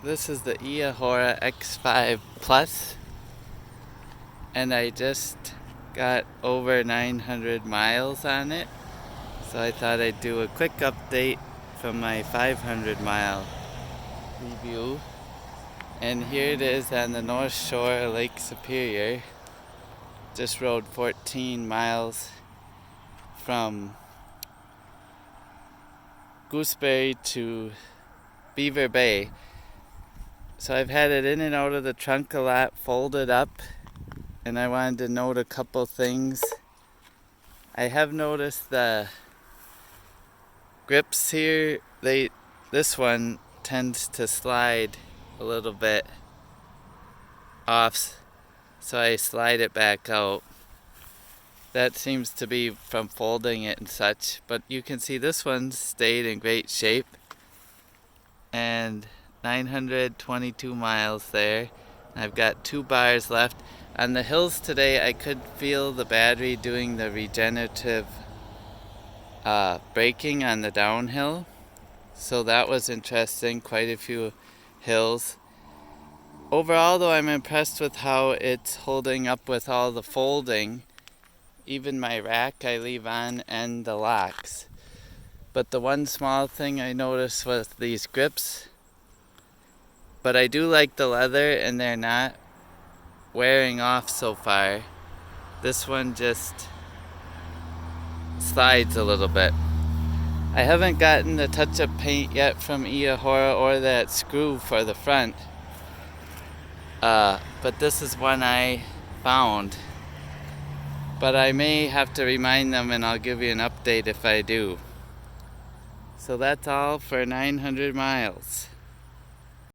This is the Eahora X5 Plus, and I just got over 900 miles on it, so I thought I'd do a quick update from my 500 mile review. And here it is on the north shore of Lake Superior. Just rode 14 miles from Gooseberry to Beaver Bay. So I've had it in and out of the trunk a lot, folded up, and I wanted to note a couple things. I have noticed the grips here, this one tends to slide a little bit off, so I slide it back out. That seems to be from folding it and such, but you can see this one stayed in great shape. And 922 miles there. I've got 2 bars left. On the hills today, I could feel the battery doing the regenerative braking on the downhill. So that was interesting, quite a few hills. Overall though, I'm impressed with how it's holding up with all the folding. Even my rack I leave on and the locks. But the one small thing I noticed was these grips. But I do like the leather, and they're not wearing off so far. This one just slides a little bit. I haven't gotten the touch-up paint yet from Eahora or that screw for the front. But this is one I found. But I may have to remind them, and I'll give you an update if I do. So that's all for 900 miles.